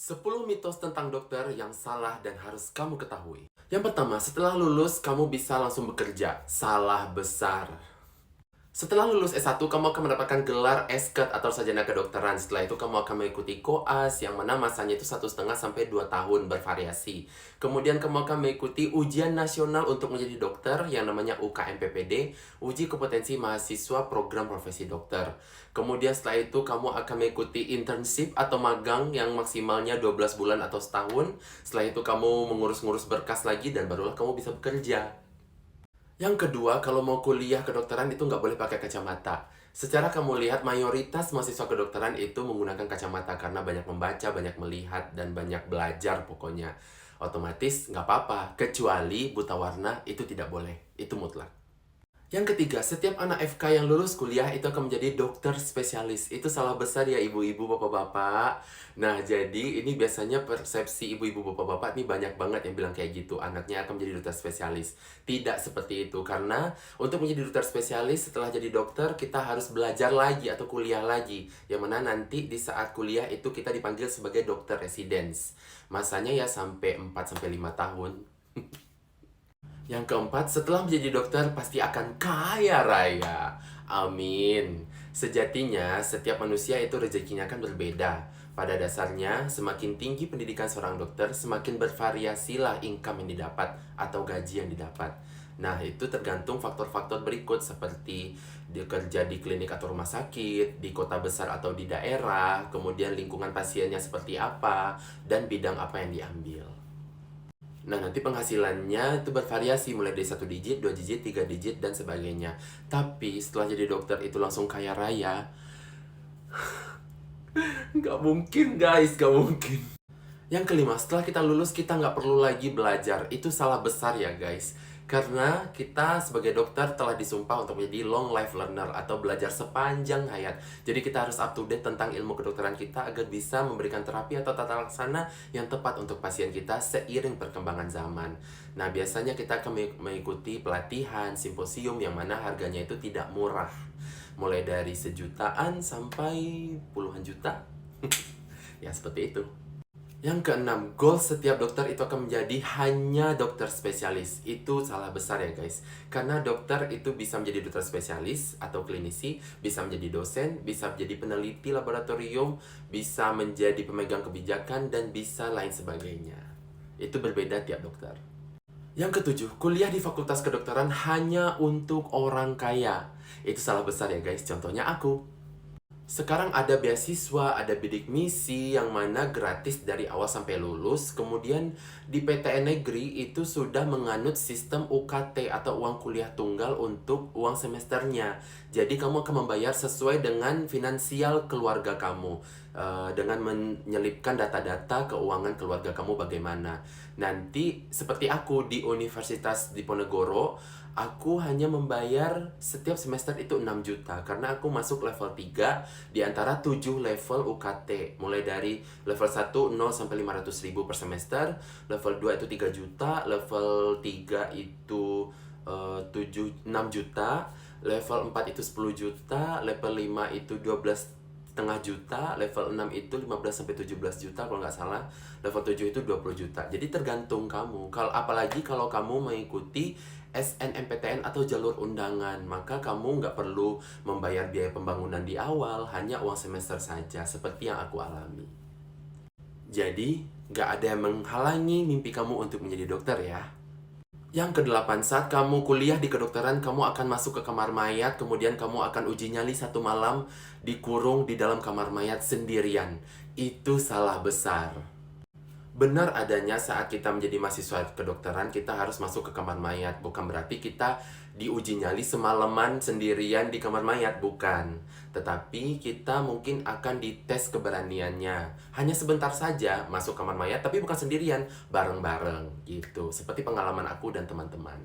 10 mitos tentang dokter yang salah dan harus kamu ketahui. Yang pertama, setelah lulus kamu bisa langsung bekerja. Salah besar. Setelah lulus S1, kamu akan mendapatkan gelar S.Ket atau sarjana kedokteran. Setelah itu, kamu akan mengikuti koas yang mana masanya itu 1,5 sampai 2 tahun bervariasi. Kemudian, kamu akan mengikuti ujian nasional untuk menjadi dokter yang namanya UKMPPD, Uji Kompetensi Mahasiswa Program Profesi Dokter. Kemudian, setelah itu, kamu akan mengikuti internship atau magang yang maksimalnya 12 bulan atau setahun. Setelah itu, kamu mengurus-ngurus berkas lagi dan barulah kamu bisa bekerja. Yang kedua, kalau mau kuliah kedokteran itu nggak boleh pakai kacamata. Secara kamu lihat, mayoritas mahasiswa kedokteran itu menggunakan kacamata karena banyak membaca, banyak melihat, dan banyak belajar pokoknya. Otomatis nggak apa-apa, kecuali buta warna itu tidak boleh. Itu mutlak. Yang ketiga, setiap anak FK yang lulus kuliah itu akan menjadi dokter spesialis. Itu salah besar ya ibu-ibu, bapak-bapak. Nah, jadi ini biasanya persepsi ibu-ibu, bapak-bapak ini banyak banget yang bilang kayak gitu. Anaknya akan menjadi dokter spesialis. Tidak seperti itu. Karena untuk menjadi dokter spesialis setelah jadi dokter, kita harus belajar lagi atau kuliah lagi. Yang mana nanti di saat kuliah itu kita dipanggil sebagai dokter residence. Masanya ya sampai 4 sampai 5 tahun. Yang keempat, setelah menjadi dokter pasti akan kaya raya. Amin. Sejatinya, setiap manusia itu rezekinya kan berbeda. Pada dasarnya, semakin tinggi pendidikan seorang dokter, semakin bervariasilah income yang didapat atau gaji yang didapat. Nah, itu tergantung faktor-faktor berikut seperti kerja di klinik atau rumah sakit, di kota besar atau di daerah, kemudian lingkungan pasiennya seperti apa, dan bidang apa yang diambil. Nah, nanti penghasilannya itu bervariasi mulai dari 1 digit, 2 digit, 3 digit, dan sebagainya. Tapi setelah jadi dokter itu langsung kaya raya, nggak mungkin guys, nggak mungkin. Yang kelima, setelah kita lulus kita nggak perlu lagi belajar. Itu salah besar ya guys. Karena kita sebagai dokter telah disumpah untuk menjadi long life learner atau belajar sepanjang hayat. Jadi kita harus up to date tentang ilmu kedokteran kita agar bisa memberikan terapi atau tata laksana yang tepat untuk pasien kita seiring perkembangan zaman. Nah, biasanya kita akan mengikuti pelatihan, simposium yang mana harganya itu tidak murah. Mulai dari sejutaan sampai puluhan juta. Ya, seperti itu. Yang keenam, goal setiap dokter itu akan menjadi hanya dokter spesialis. Itu salah besar ya guys. Karena dokter itu bisa menjadi dokter spesialis atau klinisi, bisa menjadi dosen, bisa menjadi peneliti laboratorium, bisa menjadi pemegang kebijakan, dan bisa lain sebagainya. Itu berbeda tiap dokter. Yang ketujuh, kuliah di fakultas kedokteran hanya untuk orang kaya. Itu salah besar ya guys, contohnya aku. Sekarang ada beasiswa, ada bidik misi yang mana gratis dari awal sampai lulus. Kemudian di PTN negeri itu sudah menganut sistem UKT atau uang kuliah tunggal untuk uang semesternya. Jadi kamu akan membayar sesuai dengan finansial keluarga kamu. Dengan menyelipkan data-data keuangan keluarga kamu bagaimana. Nanti seperti aku di Universitas Diponegoro, aku hanya membayar setiap semester itu 6 juta karena aku masuk level 3 di antara 7 level UKT. Mulai dari level 1 0 sampai 500 ribu per semester, level 2 itu 3 juta, level 3 itu 6 juta, level 4 itu 10 juta, level 5 itu 12,5 juta, level 6 itu 15 sampai 17 juta kalau nggak salah, level 7 itu 20 juta. Jadi tergantung kamu. Apalagi kalau kamu mengikuti SNMPTN atau jalur undangan, maka kamu nggak perlu membayar biaya pembangunan di awal, hanya uang semester saja, seperti yang aku alami. Jadi, nggak ada yang menghalangi mimpi kamu untuk menjadi dokter ya. Yang kedelapan, saat kamu kuliah di kedokteran, kamu akan masuk ke kamar mayat, kemudian kamu akan uji nyali 1 malam dikurung di dalam kamar mayat sendirian. Itu salah besar. Benar adanya saat kita menjadi mahasiswa kedokteran, kita harus masuk ke kamar mayat. Bukan berarti kita diuji nyali semalaman sendirian di kamar mayat, bukan. Tetapi kita mungkin akan dites keberaniannya. Hanya sebentar saja masuk kamar mayat, tapi bukan sendirian, bareng-bareng gitu. Seperti pengalaman aku dan teman-teman.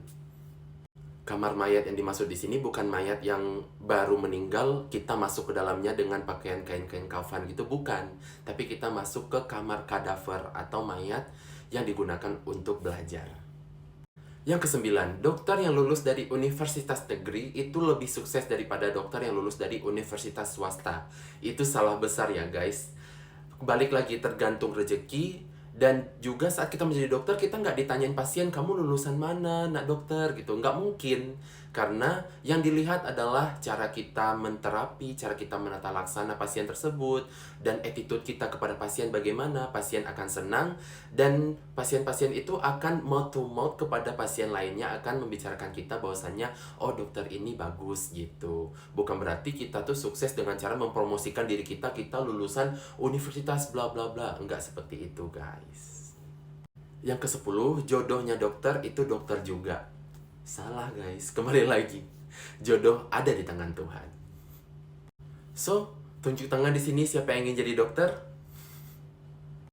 Kamar mayat yang dimaksud di sini bukan mayat yang baru meninggal, kita masuk ke dalamnya dengan pakaian kain-kain kafan gitu, bukan. Tapi kita masuk ke kamar kadaver atau mayat yang digunakan untuk belajar. Yang kesembilan, dokter yang lulus dari universitas negeri itu lebih sukses daripada dokter yang lulus dari universitas swasta. Itu salah besar ya guys. Balik lagi tergantung rezeki. Dan juga saat kita menjadi dokter, kita nggak ditanyain pasien, kamu lulusan mana, nak dokter, gitu. Nggak mungkin. Karena yang dilihat adalah cara kita menterapi, cara kita menata laksana pasien tersebut, dan attitude kita kepada pasien bagaimana, pasien akan senang, dan pasien-pasien itu akan mouth to mouth kepada pasien lainnya, akan membicarakan kita bahwasannya, oh dokter ini bagus, gitu. Bukan berarti kita tuh sukses dengan cara mempromosikan diri kita lulusan universitas bla bla bla. Enggak seperti itu, guys. Yang ke-10, jodohnya dokter itu dokter juga. Salah, guys. Kembali lagi. Jodoh ada di tangan Tuhan. So, tunjuk tangan di sini siapa yang ingin jadi dokter?